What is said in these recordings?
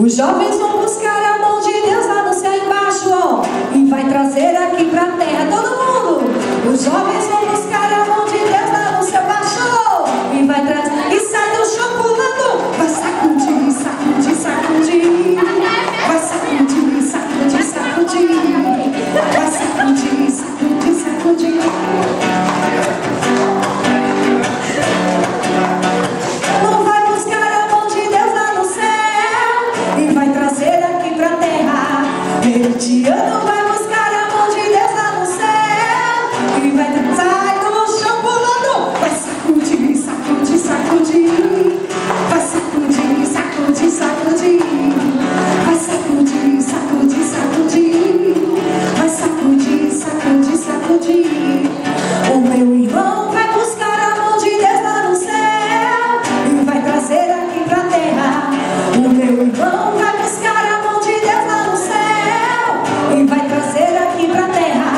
Os jovens vão buscar a mão de Deus lá no céu embaixo, ó, e vai trazer aqui pra terra. Todo mundo! Os jovens vão buscar a mão de Deus lá no céu embaixo, ó, e vai trazer. E sai do chão pulando, vai sacudir, sacudir, sacudir. Vai sacudir, sacudir, sacudir. Vai sacudir, sacudir, sacudir. Não vai buscar a mão de Deus lá no céu e vai trazer aqui pra terra. Mediano vai buscar a mão de Deus lá no céu e vai sai do chão pulando. Vai sacudir, sacudir, sacudir. Vai sacudir, sacudir, sacudir. Vai sacudir, sacudir, sacudir. Vai sacudir, sacudir, sacudir. O meu irmão vai buscar a mão de Deus lá no céu e vai trazer aqui pra terra. O meu irmão vai buscar a mão de Deus lá no céu e vai trazer aqui pra terra.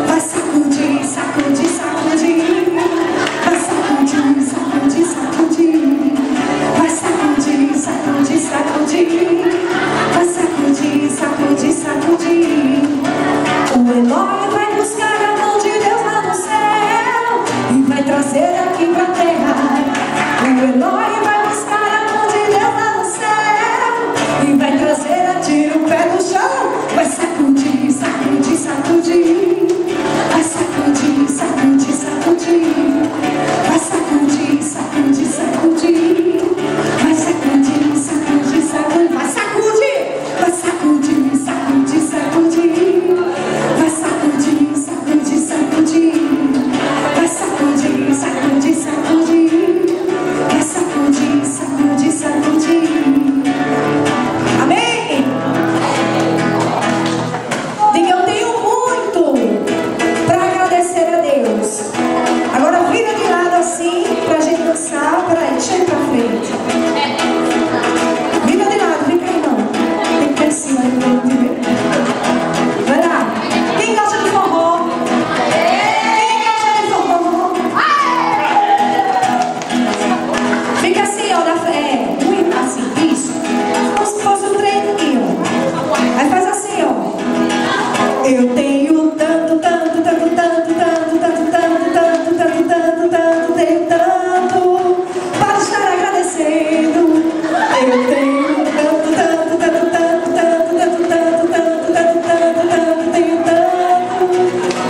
Vai sacudir, sacudir, sacudir. Vai sacudir, sacudir, sacudir. Vai sacudir, sacudir, sacudir. Vai sacudir, sacudir, sacudir. O Eloy vai buscar a mão de Deus lá no céu e vai trazer aqui pra terra. O Eloy vai buscar a mão de Deus lá no céu e vai trazer, tira o pé do chão. Vai sacudir, sacudir, sacudir. Vai sacudir, sacudir, sacudir. Vai sacudir, sacudir, sacudir. Vai sacudir, sacudir, sacudir. Vai sacudir, vai sacudir, sacudir, sacudir. Vai sacudir, sacudir, sacudir. Vai sacudir, sacudir, sacudir. Vai sacudir, sacudir, sacudir. Amém? Diga, eu tenho muito para agradecer a Deus. Agora vira de lado assim pra gente dançar. Peraí, chega pra frente. Vira de lado, vem cá não. Tem que ter assim, aí pra gente ver. Vai lá. Quem gosta de forró? Quem gosta de forró? Fica assim, ó, muito assim, isso. Como se fosse um trem aqui, ó. Aí faz assim, ó. Eu tenho tanto, tanto, tanto, tanto, tanto, tanto, tanto, tanto, tanto, tanto, tanto, tenho tanto para estar agradecendo. Eu tenho tanto, tanto, tanto, tanto, tanto, tanto, tanto, tanto, tanto, tanto, tanto, tenho tanto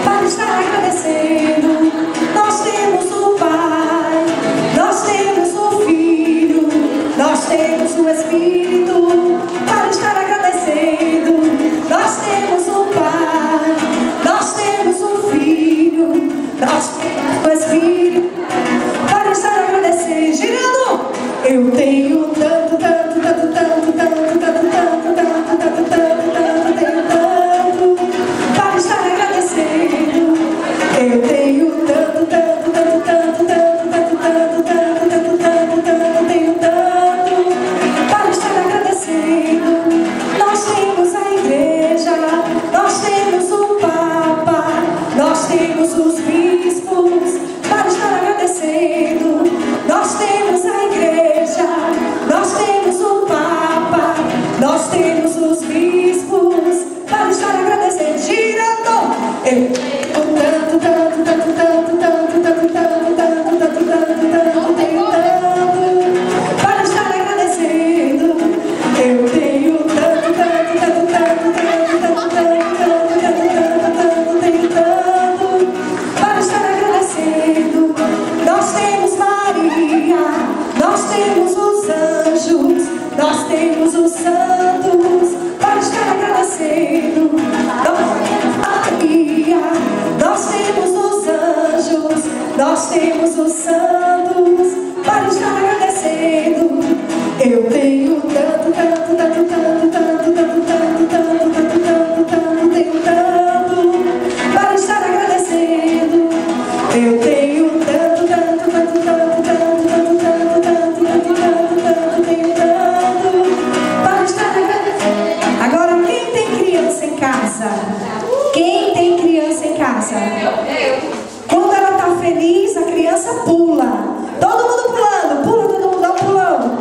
para estar agradecendo. Nós temos o Pai, nós temos o Filho, nós temos o Espírito para estar agradecendo. Nós temos o Pai, nós temos o Filho, nós temos o Espírito para estar agradecendo. Girando, eu tenho tanto, tanto, tanto, tanto, tanto, tanto, tanto, tanto, tanto, tanto, tanto, tenho tanto para estar agradecendo. Eu tenho tanto, tanto, tanto, tanto, tanto, tanto, tanto, tanto, tanto, tanto, tanto, tenho tanto para estar agradecendo. Nós temos a igreja, nós temos o Papa, nós temos os bispos para estar agradecendo. Nós temos a igreja, nós temos o Papa, nós temos os bispos para estar agradecendo. Girando, eu tenho tanto, tanto, tanto, tanto, tanto, tanto, tanto, tanto, tanto, tanto, tanto, tenho tanto para estar agradecendo. Eu tenho tanto, tanto, tanto, tanto, tanto, tanto, tanto, tanto, tanto, tanto, tenho tanto para estar agradecendo. Nós temos Maria, nós temos os anjos, nós temos os santos para estar agradecendo. Nós temos Maria, nós temos os anjos, nós temos os santos para estar agradecendo. Eu tenho tanto, tanto, tanto, tanto, tanto, tanto, tanto, tanto, tanto, tanto, tanto, tenho tanto para estar agradecendo. Eu tenho tanto, tanto, tanto, tanto, tanto, tanto, tanto, tanto, tanto, tanto, tanto, tenho tanto para estar agradecendo. Agora, quem tem criança em casa? Quem tem criança em casa? Quando ela está feliz, a criança pula. Todo mundo pulando, pula, todo mundo pulando.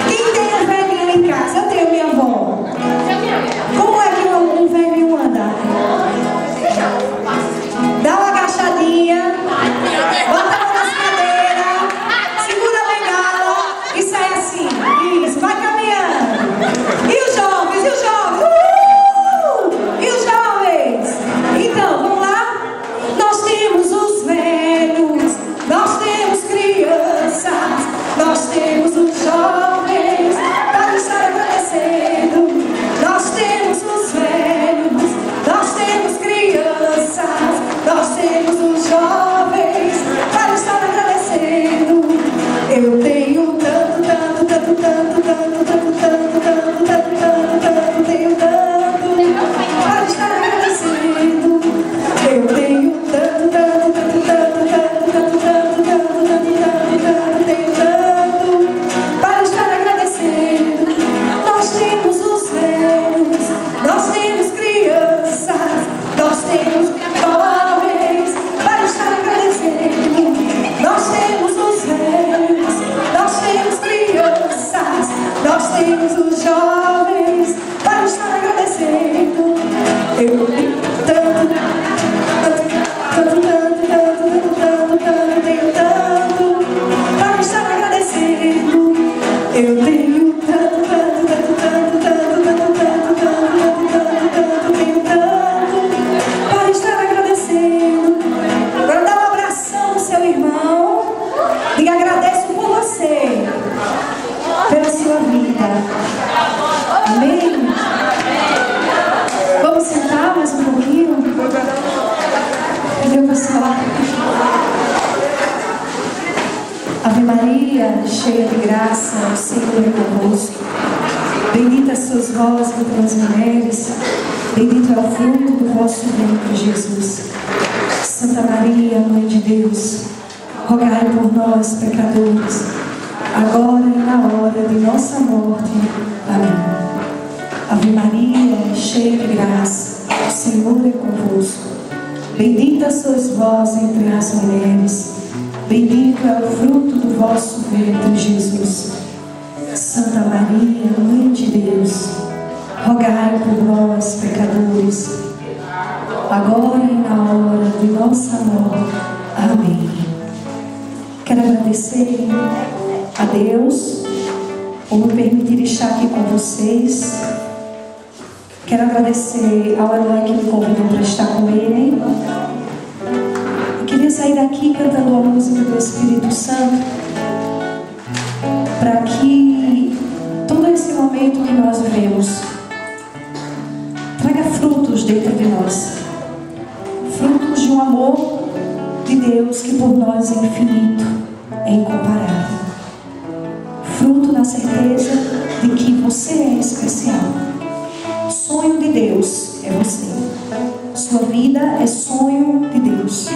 Quem tem um velho Eu tenho tanto, tanto, tanto, tanto, tanto, tanto, tanto, tanto, tanto, tanto, tenho tanto para estar agradecendo. Agora dá um abração no seu irmão. Diga: agradeço por você, pela sua vida. Amém? Vamos sentar mais um pouquinho? Cadê o pessoal? Ave Maria, cheia de graça, o Senhor é convosco. Bendita sois vós entre as mulheres, bendito é o fruto do vosso ventre, Jesus. Santa Maria, Mãe de Deus, rogai por nós, pecadores, agora e na hora de nossa morte. Amém. Ave Maria, cheia de graça, o Senhor é convosco. Bendita sois vós entre as mulheres, bendito é o fruto do vosso ventre, Jesus. Santa Maria, Mãe de Deus, rogai por nós, pecadores, agora e na hora de nossa morte. Amém. Quero agradecer a Deus por me permitir estar aqui com vocês. Quero agradecer ao Eloy que me convidou para estar com ele. Eu queria sair daqui cantando a música do Espírito Santo, para que todo esse momento que nós vivemos traga frutos dentro de nós, frutos de um amor de Deus que por nós é infinito, é incomparável, fruto da certeza de que você é especial. Sonho de Deus é você. Sua vida é sonho de Deus.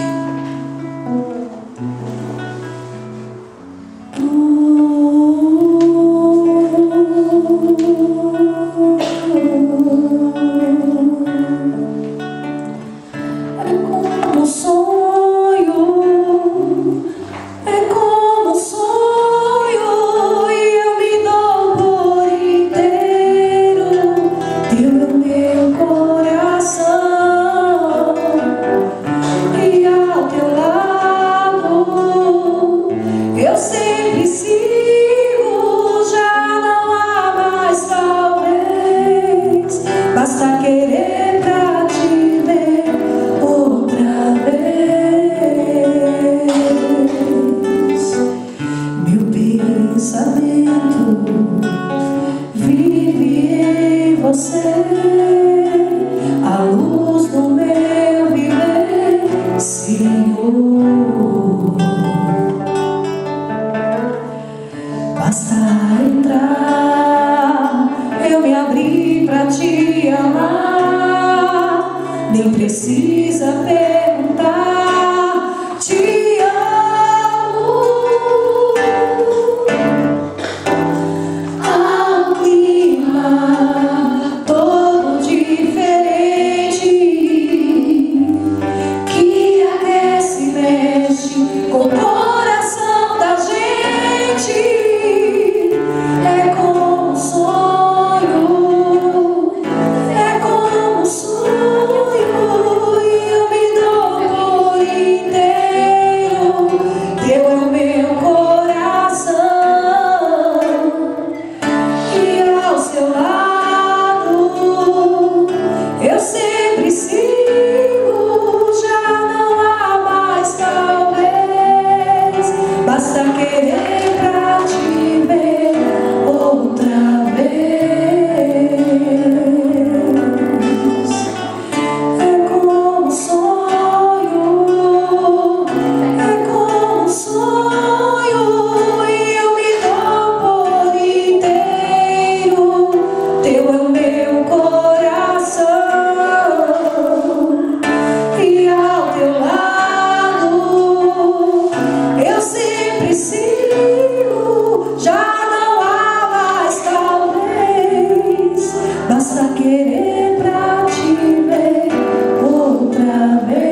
Basta querer pra te ver outra vez. Meu pensamento vive em você, a luz do meu viver, Senhor. Basta entrar, eu me abri pra te amar, nem precisa perguntar, te amo. Há um clima todo diferente que aquece e mexe com o coração da gente. É como um sonho, é como um sonho, e eu me dou por inteiro. Teu é o meu coração, e ao seu lado eu sempre sigo. Já não há mais talvez, basta querer pra te ver outra vez. É como um sonho, é como um sonho, e eu me dou por inteiro. Teu é o meu coração, e ao teu lado eu sempre sigo. Já não há mais talvez, basta querer pra te ver outra vez.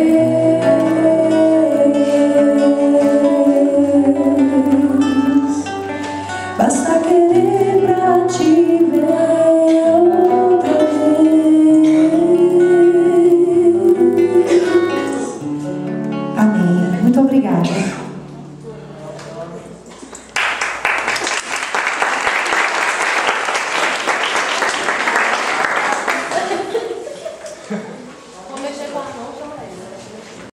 Basta querer pra te ver outra vez. Amém. Muito obrigada.